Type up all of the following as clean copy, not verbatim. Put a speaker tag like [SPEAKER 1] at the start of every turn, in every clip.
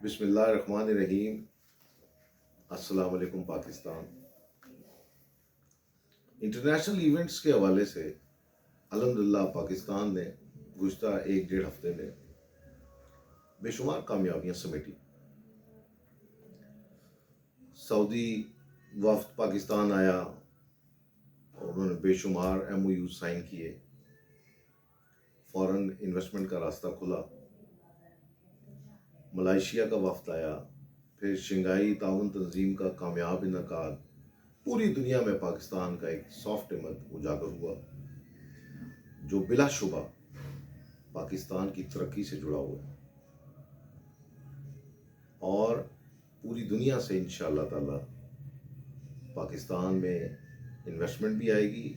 [SPEAKER 1] بسم اللہ الرحمن الرحیم۔ السلام علیکم پاکستان۔ انٹرنیشنل ایونٹس کے حوالے سے الحمدللہ پاکستان نے گزشتہ 1-1.5 ہفتے میں بے شمار کامیابیاں سمیٹی۔ سعودی وفد پاکستان آیا اور انہوں نے بے شمار MOU سائن کیے، فورن انویسٹمنٹ کا راستہ کھلا۔ ملائیشیا کا وفد آیا، پھر شنگھائی تعاون تنظیم کا کامیاب انعقاد، پوری دنیا میں پاکستان کا ایک سافٹ امج اجاگر ہوا جو بلا شبہ پاکستان کی ترقی سے جڑا ہوا ہے، اور پوری دنیا سے انشاءاللہ تعالی پاکستان میں انویسٹمنٹ بھی آئے گی،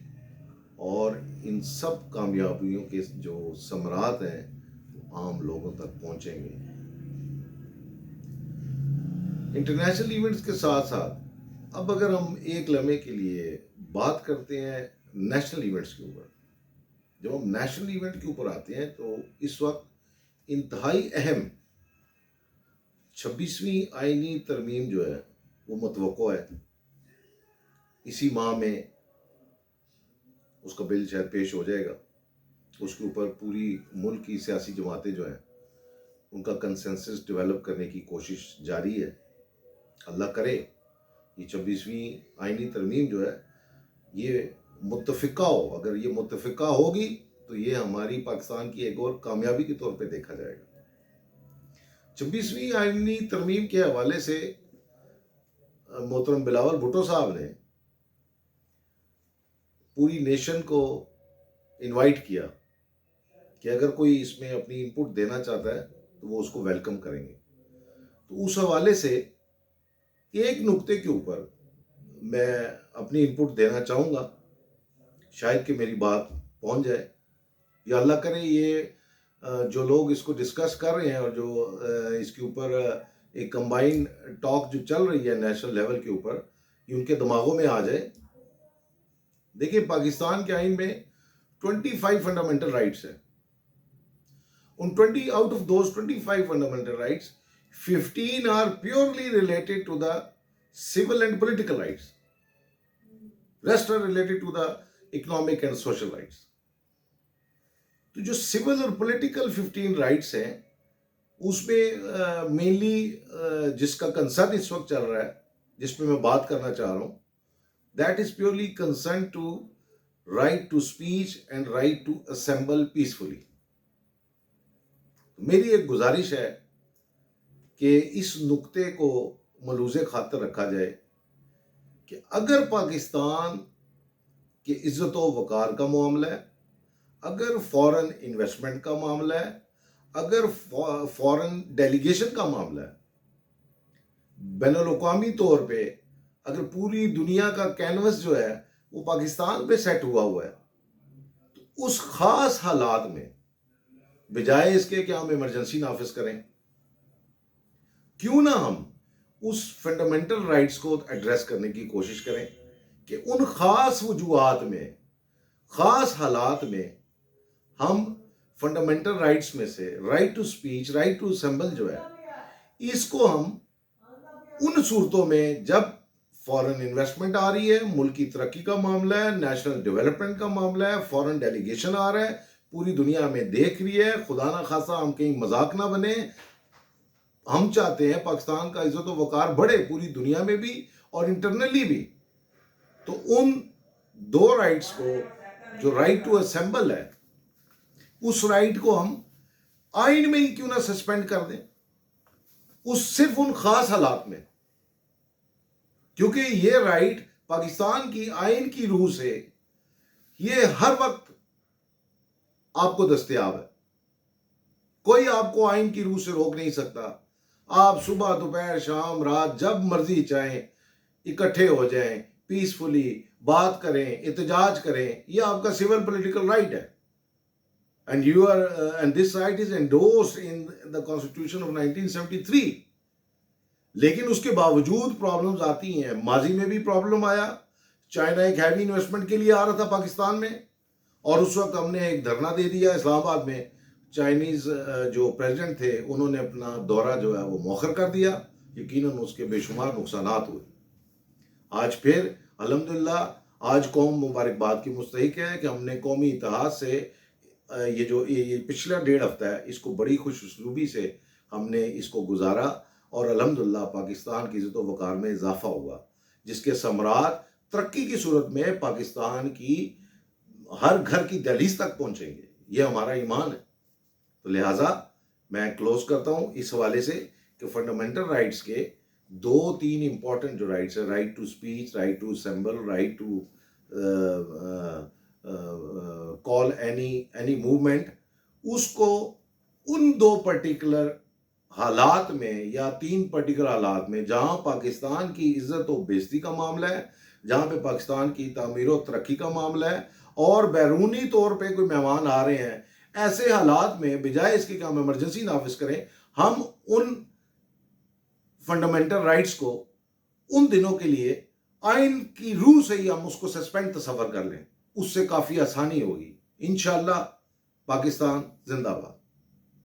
[SPEAKER 1] اور ان سب کامیابیوں کے جو ثمرات ہیں وہ عام لوگوں تک پہنچیں گے۔ انٹرنیشنل ایونٹس کے ساتھ ساتھ اب اگر ہم ایک لمحے کے لیے بات کرتے ہیں نیشنل ایونٹس کے اوپر، جب ہم نیشنل ایونٹ کے اوپر آتے ہیں تو اس وقت انتہائی اہم 26ویں آئینی ترمیم جو ہے وہ متوقع ہے۔ اسی ماہ میں اس کا بل شاید پیش ہو جائے گا۔ اس کے اوپر پوری ملک کی سیاسی جماعتیں جو ہیں ان کا کنسنسس ڈیولپ کرنے کی کوشش جاری ہے۔ اللہ کرے یہ 26ویں آئینی ترمیم جو ہے یہ متفقہ ہو۔ اگر یہ متفقہ ہوگی تو یہ ہماری پاکستان کی ایک اور کامیابی کے طور پہ دیکھا جائے گا۔ 26ویں آئینی ترمیم کے حوالے سے محترم بلاول بھٹو صاحب نے پوری نیشن کو انوائٹ کیا کہ اگر کوئی اس میں اپنی انپٹ دینا چاہتا ہے تو وہ اس کو ویلکم کریں گے۔ تو اس حوالے سے ایک نقطے کے اوپر میں اپنی انپٹ دینا چاہوں گا، شاید کہ میری بات پہنچ جائے، یا اللہ کرے یہ جو لوگ اس کو ڈسکس کر رہے ہیں اور جو اس کے اوپر ایک کمبائن ٹاک جو چل رہی ہے نیشنل لیول کے اوپر، یہ ان کے دماغوں میں آ جائے۔ دیکھیں، پاکستان کے آئین میں 25 فنڈامنٹل رائٹس ہیں۔ ان 20 out of those 25 fundamental rights 15 are purely related to the civil and political rights. Rest are related to the economic and social rights. تو جو civil اور political 15 rights ہیں اس میں مینلی جس کا کنسرن اس وقت چل رہا ہے، جس پہ میں بات کرنا چاہ رہا ہوں، that is purely concerned to right to speech and right to assemble peacefully. میری ایک گزارش ہے کہ اس نقطے کو ملحوظ خاطر رکھا جائے کہ اگر پاکستان کے عزت و وقار کا معاملہ ہے، اگر فورن انویسٹمنٹ کا معاملہ ہے، اگر فورن ڈیلیگیشن کا معاملہ ہے، بین الاقوامی طور پہ اگر پوری دنیا کا کینوس جو ہے وہ پاکستان پہ سیٹ ہوا ہے، تو اس خاص حالات میں بجائے اس کے کہ ہم ایمرجنسی نافذ کریں، کیوں نہ ہم اس فنڈامنٹل رائٹس کو ایڈریس کرنے کی کوشش کریں کہ ان خاص وجوہات میں، خاص حالات میں ہم فنڈامنٹل رائٹس میں سے right to speech, right to assemble جو ہے، اس کو ہم ان صورتوں میں جب فورن انویسٹمنٹ آ رہی ہے، ملک کی ترقی کا معاملہ ہے، نیشنل ڈیولپمنٹ کا معاملہ ہے، فورن ڈیلیگیشن آ رہا ہے، پوری دنیا میں دیکھ رہی ہے، خدا نہ خواستہ ہم کہیں مذاق نہ بنے، ہم چاہتے ہیں پاکستان کا عزت و وقار بڑھے پوری دنیا میں بھی اور انٹرنلی بھی، تو ان دو رائٹس کو، جو رائٹ ٹو اسمبل ہے، اس رائٹ کو ہم آئین میں ہی کیوں نہ سسپینڈ کر دیں، اس صرف ان خاص حالات میں، کیونکہ یہ رائٹ پاکستان کی آئین کی روح سے یہ ہر وقت آپ کو دستیاب ہے۔ کوئی آپ کو آئین کی روح سے روک نہیں سکتا۔ آپ صبح، دوپہر، شام، رات جب مرضی چاہیں اکٹھے ہو جائیں، پیسفلی بات کریں، احتجاج کریں، یہ آپ کا سول پولیٹیکل رائٹ ہے، and this right is endorsed in the Constitution of 1973۔ لیکن اس کے باوجود پرابلمز آتی ہیں۔ ماضی میں بھی پرابلم آیا، چائنا ایک ہیوی انویسٹمنٹ کے لیے آ رہا تھا پاکستان میں، اور اس وقت ہم نے ایک دھرنا دے دیا اسلام آباد میں چائنیز جو پریزیڈنٹ تھے انہوں نے اپنا دورہ جو ہے وہ مؤخر کر دیا، یقیناً اس کے بے شمار نقصانات ہوئے۔ آج پھر الحمدللہ آج قوم مبارکباد کی مستحق ہے کہ ہم نے قومی اتحاد سے یہ جو یہ پچھلا 1.5 ہفتہ ہے اس کو بڑی خوش اسلوبی سے ہم نے اس کو گزارا، اور الحمدللہ پاکستان کی عزت و وقار میں اضافہ ہوا، جس کے ثمرات ترقی کی صورت میں پاکستان کی ہر گھر کی دہلیز تک پہنچیں گے، یہ ہمارا ایمان ہے۔ تو لہٰذا میں کلوز کرتا ہوں اس حوالے سے کہ فنڈامنٹل رائٹس کے 2-3 امپورٹنٹ جو رائٹس ہیں، right to speech, right to assemble, right to call any movement, اس کو ان 2 پرٹیکولر حالات میں یا 3 پرٹیکولر حالات میں جہاں پاکستان کی عزت و بےعزتی کا معاملہ ہے، جہاں پہ پاکستان کی تعمیر و ترقی کا معاملہ ہے، اور بیرونی طور پہ کوئی مہمان آ رہے ہیں، ایسے حالات میں بجائے اس کی کہ ہم ایمرجنسی نافذ کریں، ہم ان فنڈامنٹل رائٹس کو ان دنوں کے لیے آئین کی روح سے ہی ہم اس کو سسپینڈ تصور کر لیں، اس سے کافی آسانی ہوگی۔ انشاءاللہ پاکستان زندہ باد۔